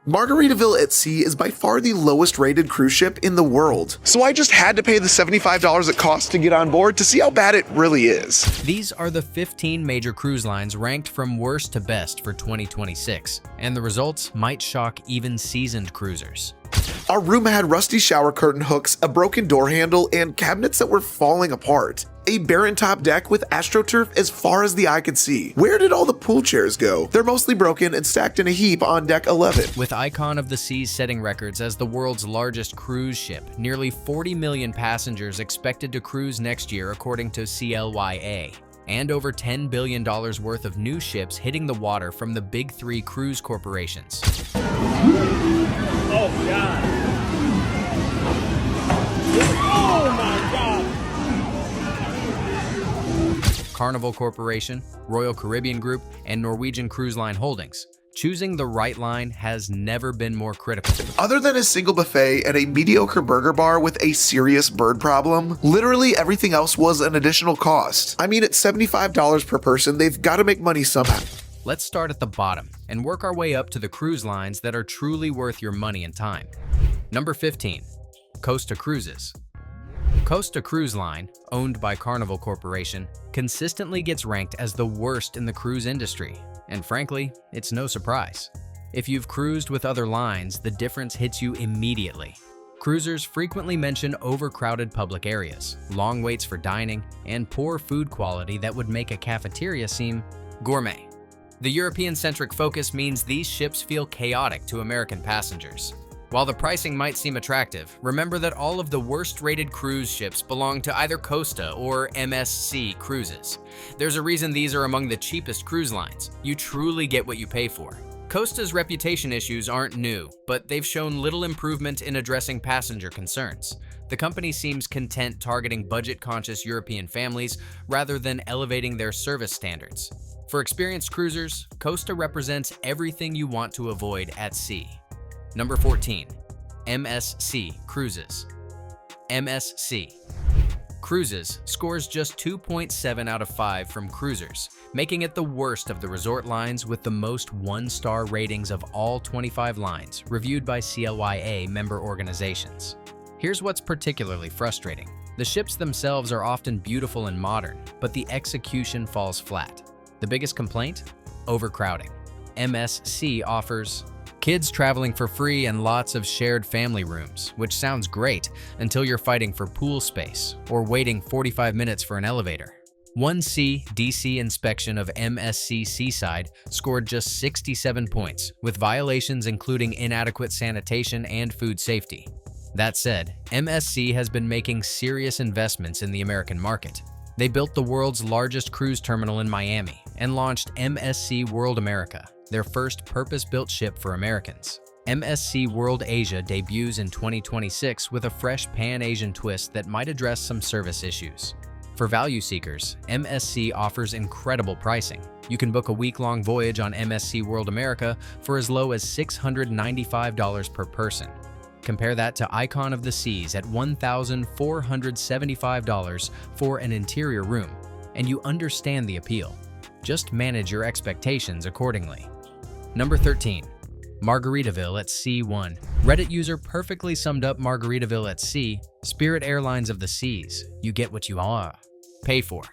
Margaritaville at Sea is by far the lowest rated cruise ship in the world, so I just had to pay the $75 it costs to get on board to see how bad it really is. These are the 15 major cruise lines ranked from worst to best for 2026, and the results might shock even seasoned cruisers. Our room had rusty shower curtain hooks, a broken door handle, and cabinets that were falling apart. A barren top deck with AstroTurf as far as the eye could see. Where did all the pool chairs go? They're mostly broken and stacked in a heap on deck 11. With Icon of the Seas setting records as the world's largest cruise ship, nearly 40 million passengers expected to cruise next year according to CLYA, and over $10 billion worth of new ships hitting the water from the big three cruise corporations. Oh, God. Oh, my God. Carnival Corporation, Royal Caribbean Group, and Norwegian Cruise Line Holdings. Choosing the right line has never been more critical. Other than a single buffet and a mediocre burger bar with a serious bird problem, literally everything else was an additional cost. I mean, at $75 per person, they've got to make money somehow. Let's start at the bottom and work our way up to the cruise lines that are truly worth your money and time. Number 15. Costa Cruises. Costa Cruise Line, owned by Carnival Corporation, consistently gets ranked as the worst in the cruise industry, and frankly, it's no surprise. If you've cruised with other lines, the difference hits you immediately. Cruisers frequently mention overcrowded public areas, long waits for dining, and poor food quality that would make a cafeteria seem gourmet. The European-centric focus means these ships feel chaotic to American passengers. While the pricing might seem attractive, remember that all of the worst-rated cruise ships belong to either Costa or MSC Cruises. There's a reason these are among the cheapest cruise lines. You truly get what you pay for. Costa's reputation issues aren't new, but they've shown little improvement in addressing passenger concerns. The company seems content targeting budget-conscious European families rather than elevating their service standards. For experienced cruisers, Costa represents everything you want to avoid at sea. Number 14. MSC Cruises. MSC Cruises scores just 2.7 out of 5 from cruisers, making it the worst of the resort lines with the most one-star ratings of all 25 lines reviewed by CLYA member organizations. Here's what's particularly frustrating. The ships themselves are often beautiful and modern, but the execution falls flat. The biggest complaint? Overcrowding. MSC offers kids traveling for free and lots of shared family rooms, which sounds great until you're fighting for pool space or waiting 45 minutes for an elevator. One DC inspection of MSC Seaside scored just 67 points, with violations including inadequate sanitation and food safety. That said, MSC has been making serious investments in the American market. They built the world's largest cruise terminal in Miami and launched MSC World America, their first purpose-built ship for Americans. MSC World Asia debuts in 2026 with a fresh Pan-Asian twist that might address some service issues. For value seekers, MSC offers incredible pricing. You can book a week-long voyage on MSC World America for as low as $695 per person. Compare that to Icon of the Seas at $1,475 for an interior room, and you understand the appeal. Just manage your expectations accordingly. Number 13. Margaritaville at Sea 1. Reddit user perfectly summed up Margaritaville at Sea: Spirit Airlines of the Seas. You get what you pay for.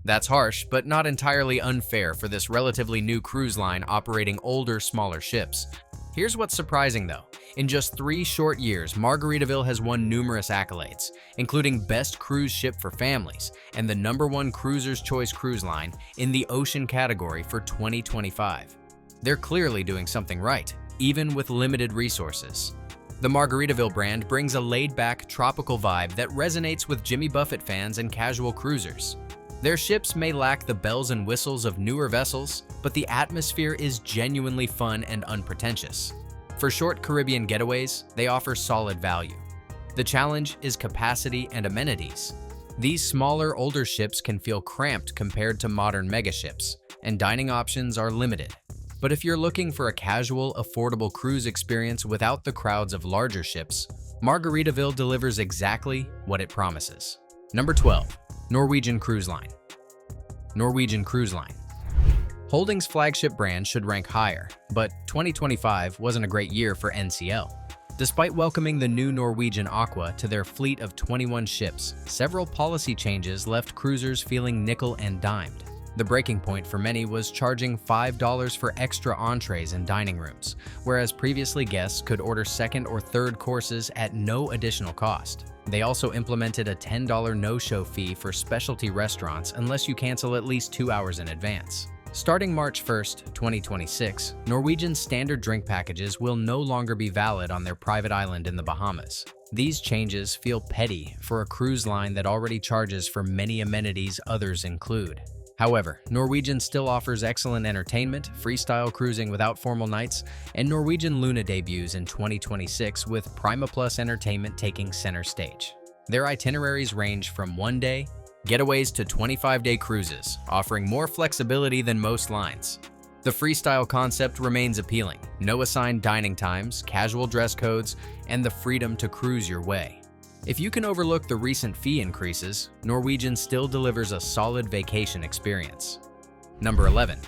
That's harsh, but not entirely unfair for this relatively new cruise line operating older, smaller ships. Here's what's surprising though. In just 3 short years, Margaritaville has won numerous accolades, including Best Cruise Ship for Families and the #1 Cruiser's Choice Cruise Line in the Ocean category for 2025. They're clearly doing something right, even with limited resources. The Margaritaville brand brings a laid-back, tropical vibe that resonates with Jimmy Buffett fans and casual cruisers. Their ships may lack the bells and whistles of newer vessels, but the atmosphere is genuinely fun and unpretentious. For short Caribbean getaways, they offer solid value. The challenge is capacity and amenities. These smaller, older ships can feel cramped compared to modern megaships, and dining options are limited. But if you're looking for a casual, affordable cruise experience without the crowds of larger ships, Margaritaville delivers exactly what it promises. Number 12. Norwegian Cruise Line. Norwegian Cruise Line. Holdings' flagship brand should rank higher, but 2025 wasn't a great year for NCL. Despite welcoming the new Norwegian Aqua to their fleet of 21 ships, several policy changes left cruisers feeling nickel and dimed. The breaking point for many was charging $5 for extra entrees in dining rooms, whereas previously guests could order second or third courses at no additional cost. They also implemented a $10 no-show fee for specialty restaurants unless you cancel at least 2 hours in advance. Starting March 1, 2026, Norwegian's standard drink packages will no longer be valid on their private island in the Bahamas. These changes feel petty for a cruise line that already charges for many amenities others include. However, Norwegian still offers excellent entertainment, freestyle cruising without formal nights, and Norwegian Luna debuts in 2026 with Prima Plus entertainment taking center stage. Their itineraries range from one-day getaways to 25-day cruises, offering more flexibility than most lines. The freestyle concept remains appealing: no assigned dining times, casual dress codes, and the freedom to cruise your way. If you can overlook the recent fee increases, Norwegian still delivers a solid vacation experience. Number 11.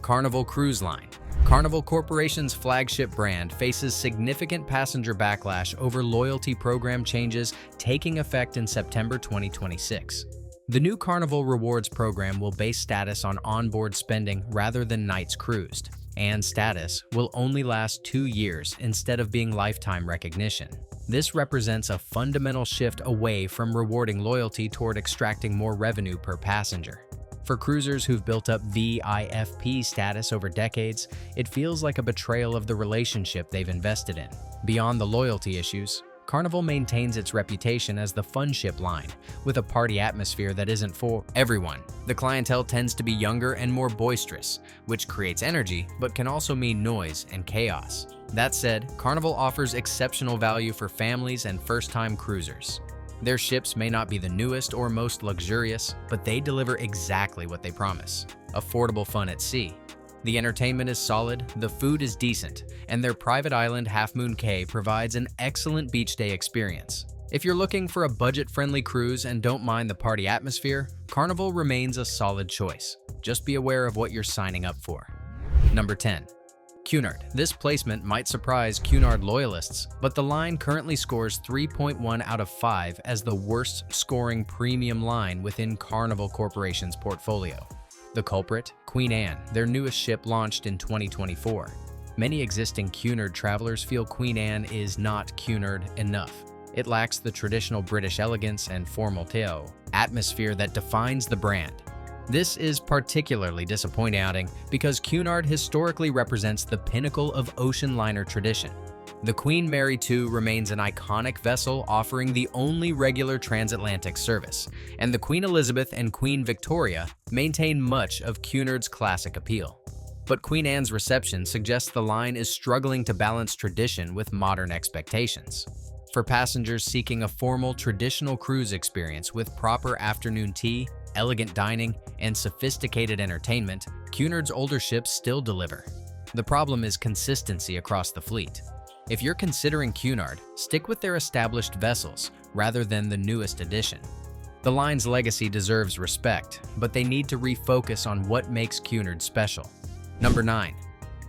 Carnival Cruise Line. Carnival Corporation's flagship brand faces significant passenger backlash over loyalty program changes taking effect in September 2026. The new Carnival Rewards program will base status on onboard spending rather than nights cruised, and status will only last 2 years instead of being lifetime recognition. This represents a fundamental shift away from rewarding loyalty toward extracting more revenue per passenger. For cruisers who've built up VIFP status over decades, it feels like a betrayal of the relationship they've invested in. Beyond the loyalty issues, Carnival maintains its reputation as the fun ship line, with a party atmosphere that isn't for everyone. The clientele tends to be younger and more boisterous, which creates energy but can also mean noise and chaos. That said, Carnival offers exceptional value for families and first-time cruisers. Their ships may not be the newest or most luxurious, but they deliver exactly what they promise: affordable fun at sea. The entertainment is solid, the food is decent, and their private island Half Moon Cay provides an excellent beach day experience. If you're looking for a budget-friendly cruise and don't mind the party atmosphere, Carnival remains a solid choice. Just be aware of what you're signing up for. Number 10. Cunard. This placement might surprise Cunard loyalists, but the line currently scores 3.1 out of 5 as the worst-scoring premium line within Carnival Corporation's portfolio. The culprit? Queen Anne, their newest ship launched in 2024. Many existing Cunard travelers feel Queen Anne is not Cunard enough. It lacks the traditional British elegance and formal atmosphere that defines the brand. This is particularly disappointing because Cunard historically represents the pinnacle of ocean liner tradition. The Queen Mary II remains an iconic vessel offering the only regular transatlantic service, and the Queen Elizabeth and Queen Victoria maintain much of Cunard's classic appeal. But Queen Anne's reception suggests the line is struggling to balance tradition with modern expectations. For passengers seeking a formal, traditional cruise experience with proper afternoon tea, elegant dining, and sophisticated entertainment, Cunard's older ships still deliver. The problem is consistency across the fleet. If you're considering Cunard, stick with their established vessels rather than the newest addition. The line's legacy deserves respect, but they need to refocus on what makes Cunard special. Number 9.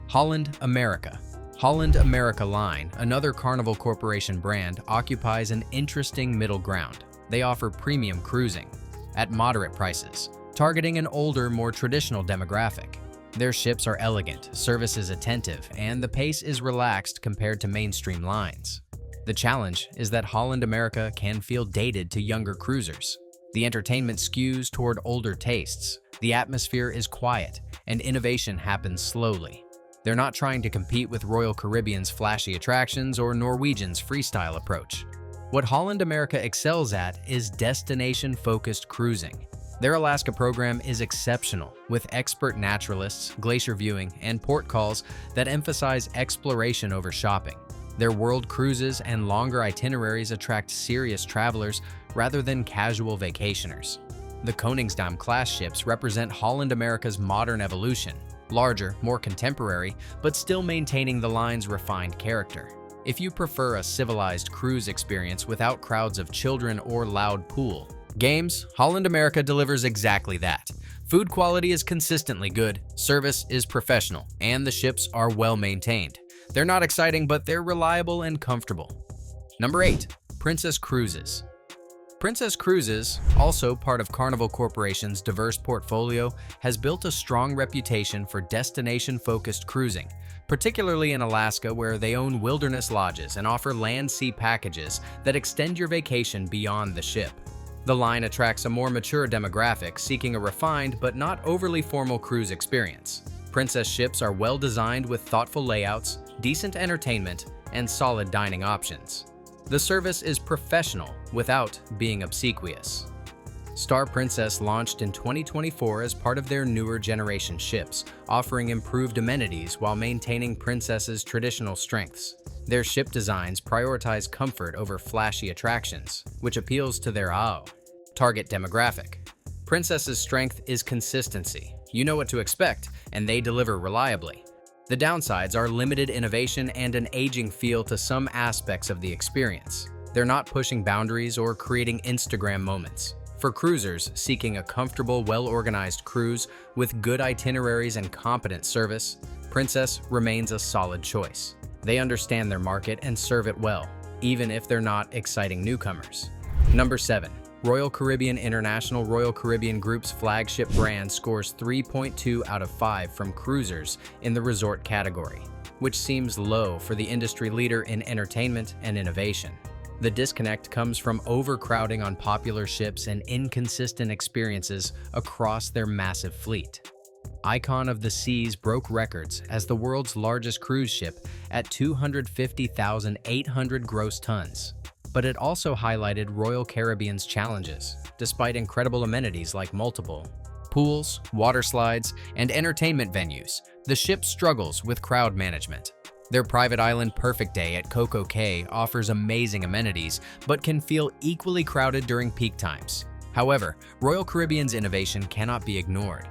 Holland America. Holland America Line, another Carnival Corporation brand, occupies an interesting middle ground. They offer premium cruising at moderate prices, targeting an older, more traditional demographic. Their ships are elegant, service is attentive, and the pace is relaxed compared to mainstream lines. The challenge is that Holland America can feel dated to younger cruisers. The entertainment skews toward older tastes, the atmosphere is quiet, and innovation happens slowly. They're not trying to compete with Royal Caribbean's flashy attractions or Norwegian's freestyle approach. What Holland America excels at is destination-focused cruising. Their Alaska program is exceptional, with expert naturalists, glacier viewing, and port calls that emphasize exploration over shopping. Their world cruises and longer itineraries attract serious travelers rather than casual vacationers. The Koningsdam-class ships represent Holland America's modern evolution, larger, more contemporary, but still maintaining the line's refined character. If you prefer a civilized cruise experience without crowds of children or loud pool games, Holland America delivers exactly that. Food quality is consistently good, service is professional, and the ships are well maintained. They're not exciting, but they're reliable and comfortable. Number 8. Princess Cruises. Princess Cruises, also part of Carnival Corporation's diverse portfolio, has built a strong reputation for destination-focused cruising, particularly in Alaska, where they own wilderness lodges and offer land-sea packages that extend your vacation beyond the ship. The line attracts a more mature demographic seeking a refined but not overly formal cruise experience. Princess ships are well designed with thoughtful layouts, decent entertainment, and solid dining options. The service is professional without being obsequious. Star Princess launched in 2024 as part of their newer generation ships, offering improved amenities while maintaining Princess's traditional strengths. Their ship designs prioritize comfort over flashy attractions, which appeals to their target demographic. Princess's strength is consistency. You know what to expect, and they deliver reliably. The downsides are limited innovation and an aging feel to some aspects of the experience. They're not pushing boundaries or creating Instagram moments. For cruisers seeking a comfortable, well-organized cruise with good itineraries and competent service, Princess remains a solid choice. They understand their market and serve it well, even if they're not exciting newcomers. Number 7. Royal Caribbean International. Royal Caribbean Group's flagship brand scores 3.2 out of 5 from cruisers in the resort category, which seems low for the industry leader in entertainment and innovation. The disconnect comes from overcrowding on popular ships and inconsistent experiences across their massive fleet. Icon of the Seas broke records as the world's largest cruise ship at 250,800 gross tons. But it also highlighted Royal Caribbean's challenges. Despite incredible amenities like multiple pools, water slides, and entertainment venues, the ship struggles with crowd management. Their private island Perfect Day at Coco Cay offers amazing amenities, but can feel equally crowded during peak times. However, Royal Caribbean's innovation cannot be ignored.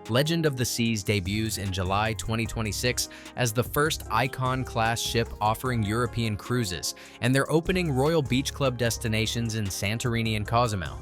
Legend of the Seas debuts in July 2026 as the first Icon-class ship offering European cruises, and they're opening Royal Beach Club destinations in Santorini and Cozumel.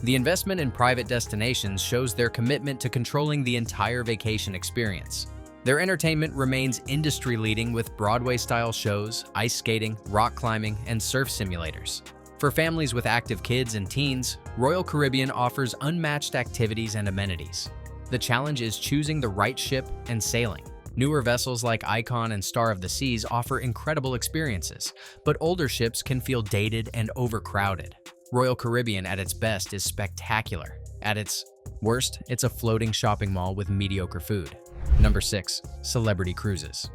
The investment in private destinations shows their commitment to controlling the entire vacation experience. Their entertainment remains industry-leading with Broadway-style shows, ice skating, rock climbing, and surf simulators. For families with active kids and teens, Royal Caribbean offers unmatched activities and amenities. The challenge is choosing the right ship and sailing. Newer vessels like Icon and Star of the Seas offer incredible experiences, but older ships can feel dated and overcrowded. Royal Caribbean at its best is spectacular. At its worst, it's a floating shopping mall with mediocre food. Number 6. Celebrity Cruises.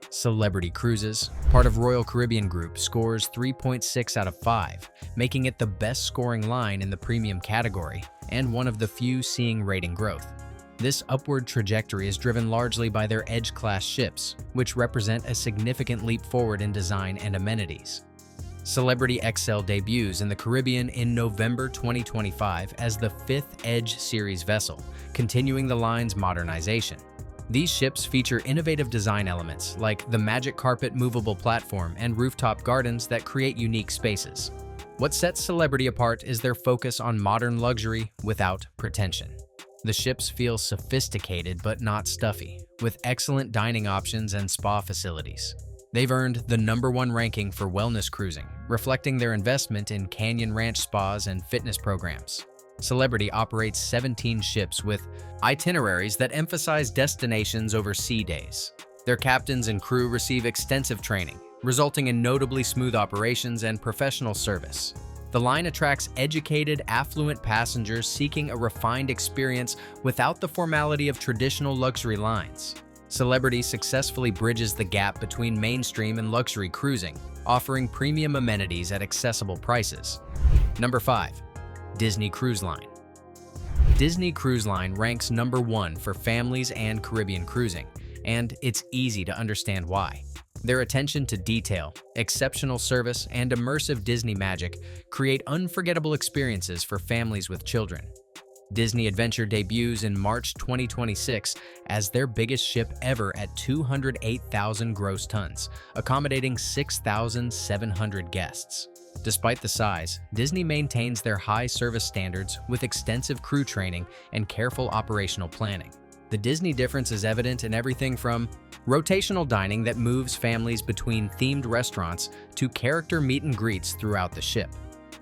Celebrity Cruises, part of Royal Caribbean Group, scores 3.6 out of 5, making it the best scoring line in the premium category and one of the few seeing rating growth. This upward trajectory is driven largely by their Edge-class ships, which represent a significant leap forward in design and amenities. Celebrity XL debuts in the Caribbean in November 2025 as the 5th Edge series vessel, continuing the line's modernization. These ships feature innovative design elements like the Magic Carpet movable platform and rooftop gardens that create unique spaces. What sets Celebrity apart is their focus on modern luxury without pretension. The ships feel sophisticated but not stuffy, with excellent dining options and spa facilities. They've earned the #1 ranking for wellness cruising, reflecting their investment in Canyon Ranch spas and fitness programs. Celebrity operates 17 ships with itineraries that emphasize destinations over sea days. Their captains and crew receive extensive training, resulting in notably smooth operations and professional service. The line attracts educated, affluent passengers seeking a refined experience without the formality of traditional luxury lines. Celebrity successfully bridges the gap between mainstream and luxury cruising, offering premium amenities at accessible prices. Number 5. Disney Cruise Line. Disney Cruise Line ranks #1 for families and Caribbean cruising, and it's easy to understand why. Their attention to detail, exceptional service, and immersive Disney magic create unforgettable experiences for families with children. Disney Adventure debuts in March 2026 as their biggest ship ever at 208,000 gross tons, accommodating 6,700 guests. Despite the size, Disney maintains their high service standards with extensive crew training and careful operational planning. The Disney difference is evident in everything from rotational dining that moves families between themed restaurants to character meet and greets throughout the ship.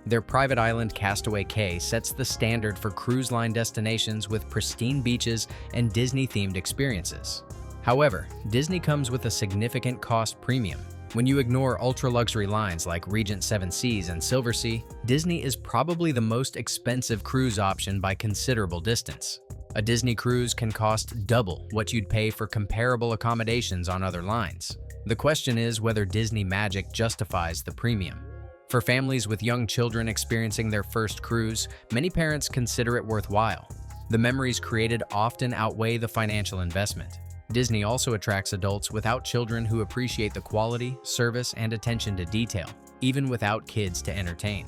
Their private island Castaway Cay sets the standard for cruise line destinations with pristine beaches and Disney-themed experiences. However, Disney comes with a significant cost premium. When you ignore ultra-luxury lines like Regent Seven Seas and Silversea, Disney is probably the most expensive cruise option by considerable distance. A Disney cruise can cost double what you'd pay for comparable accommodations on other lines. The question is whether Disney magic justifies the premium. For families with young children experiencing their first cruise, many parents consider it worthwhile. The memories created often outweigh the financial investment. Disney also attracts adults without children who appreciate the quality, service, and attention to detail, even without kids to entertain.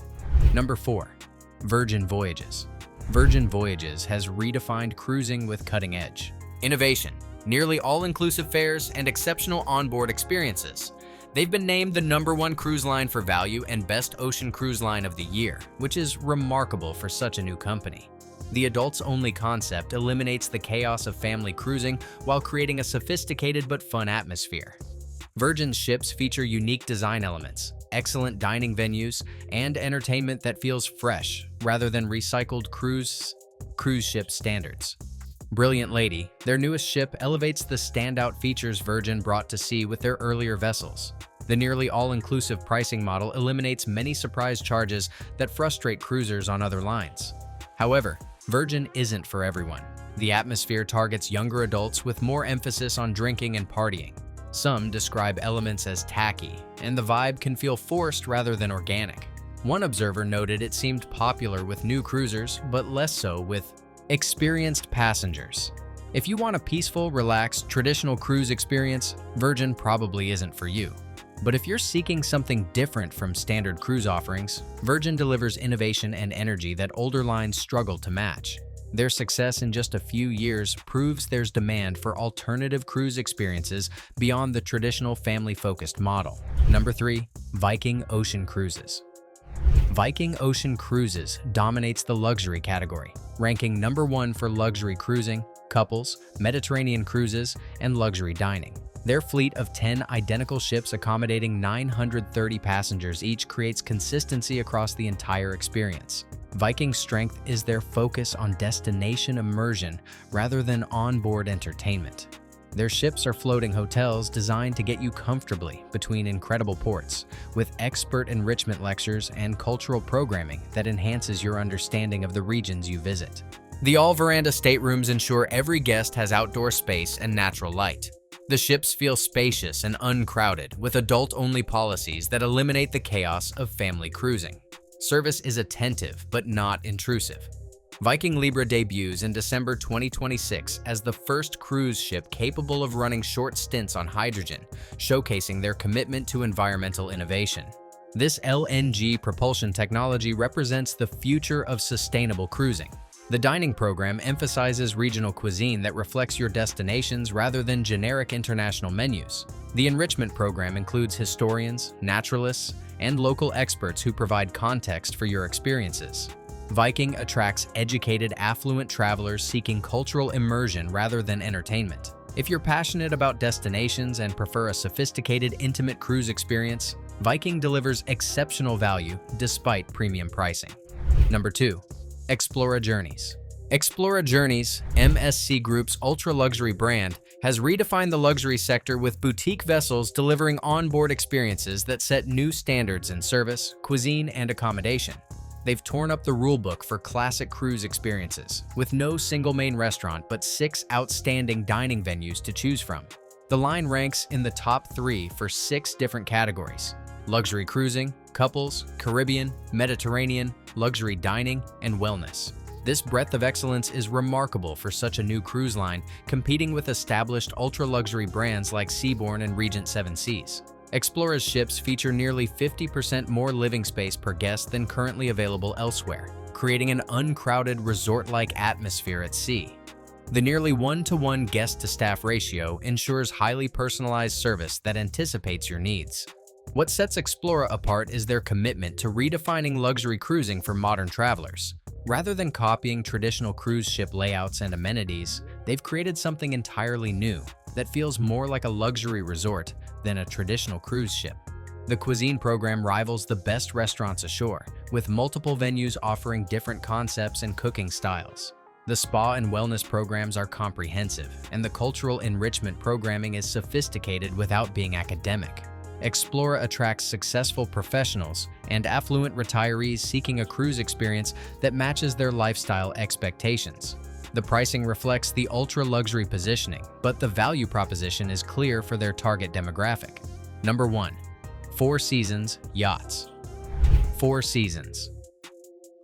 Number 4. Virgin Voyages. Virgin Voyages has redefined cruising with cutting-edge innovation, nearly all-inclusive fares, and exceptional onboard experiences. They've been named the #1 cruise line for value and Best Ocean Cruise Line of the Year, which is remarkable for such a new company. The adults-only concept eliminates the chaos of family cruising while creating a sophisticated but fun atmosphere. Virgin's ships feature unique design elements, excellent dining venues, and entertainment that feels fresh rather than recycled cruise ship standards. Brilliant Lady, their newest ship, elevates the standout features Virgin brought to sea with their earlier vessels. The nearly all-inclusive pricing model eliminates many surprise charges that frustrate cruisers on other lines. However, Virgin isn't for everyone. The atmosphere targets younger adults with more emphasis on drinking and partying. Some describe elements as tacky, and the vibe can feel forced rather than organic. One observer noted it seemed popular with new cruisers, but less so with experienced passengers. If you want a peaceful, relaxed, traditional cruise experience, Virgin probably isn't for you. But if you're seeking something different from standard cruise offerings, Virgin delivers innovation and energy that older lines struggle to match. Their success in just a few years proves there's demand for alternative cruise experiences beyond the traditional family-focused model. Number 3. Viking Ocean Cruises. Viking Ocean Cruises dominates the luxury category, ranking #1 for luxury cruising, couples, Mediterranean cruises, and luxury dining. Their fleet of 10 identical ships accommodating 930 passengers each creates consistency across the entire experience. Viking's strength is their focus on destination immersion rather than onboard entertainment. Their ships are floating hotels designed to get you comfortably between incredible ports, with expert enrichment lectures and cultural programming that enhances your understanding of the regions you visit. The all-veranda staterooms ensure every guest has outdoor space and natural light. The ships feel spacious and uncrowded, with adult-only policies that eliminate the chaos of family cruising. Service is attentive but not intrusive. Viking Libra debuts in December 2026 as the first cruise ship capable of running short stints on hydrogen, showcasing their commitment to environmental innovation. This LNG propulsion technology represents the future of sustainable cruising. The dining program emphasizes regional cuisine that reflects your destinations rather than generic international menus. The enrichment program includes historians, naturalists, and local experts who provide context for your experiences. Viking attracts educated, affluent travelers seeking cultural immersion rather than entertainment. If you're passionate about destinations and prefer a sophisticated, intimate cruise experience, Viking delivers exceptional value despite premium pricing. Number 2. Explora Journeys. Explora Journeys, MSC Group's ultra-luxury brand, has redefined the luxury sector with boutique vessels delivering onboard experiences that set new standards in service, cuisine, and accommodation. They've torn up the rulebook for classic cruise experiences, with no single main restaurant but 6 outstanding dining venues to choose from. The line ranks in the top 3 for 6 different categories: luxury cruising, couples, Caribbean, Mediterranean, luxury dining, and wellness. This breadth of excellence is remarkable for such a new cruise line, competing with established ultra-luxury brands like Seabourn and Regent Seven Seas. Explora's ships feature nearly 50% more living space per guest than currently available elsewhere, creating an uncrowded resort-like atmosphere at sea. The nearly 1-to-1 guest-to-staff ratio ensures highly personalized service that anticipates your needs. What sets Explora apart is their commitment to redefining luxury cruising for modern travelers. Rather than copying traditional cruise ship layouts and amenities, they've created something entirely new that feels more like a luxury resort than a traditional cruise ship. The cuisine program rivals the best restaurants ashore, with multiple venues offering different concepts and cooking styles. The spa and wellness programs are comprehensive, and the cultural enrichment programming is sophisticated without being academic. Explora attracts successful professionals and affluent retirees seeking a cruise experience that matches their lifestyle expectations. The pricing reflects the ultra-luxury positioning, but the value proposition is clear for their target demographic. Number 1. Four Seasons Yachts. Four Seasons.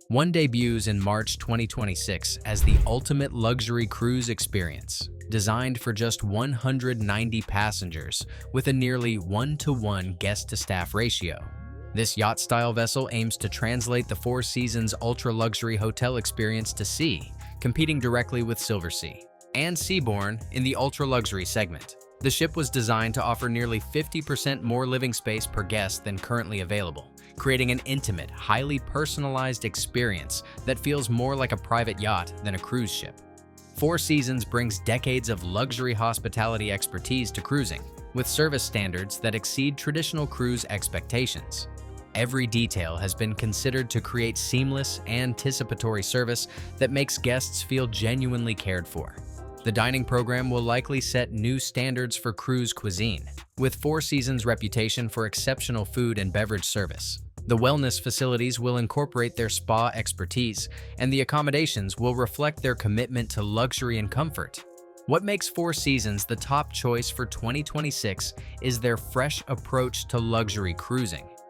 One debuts in March 2026 as the ultimate luxury cruise experience, designed for just 190 passengers with a nearly 1-to-1 guest-to-staff ratio. This yacht-style vessel aims to translate the Four Seasons ultra-luxury hotel experience to sea, competing directly with Silversea and Seabourn in the ultra-luxury segment. The ship was designed to offer nearly 50% more living space per guest than currently available, creating an intimate, highly personalized experience that feels more like a private yacht than a cruise ship. Four Seasons brings decades of luxury hospitality expertise to cruising, with service standards that exceed traditional cruise expectations. Every detail has been considered to create seamless, anticipatory service that makes guests feel genuinely cared for. The dining program will likely set new standards for cruise cuisine, with Four Seasons' reputation for exceptional food and beverage service. The wellness facilities will incorporate their spa expertise, and the accommodations will reflect their commitment to luxury and comfort. What makes Four Seasons the top choice for 2026 is their fresh approach to luxury cruising.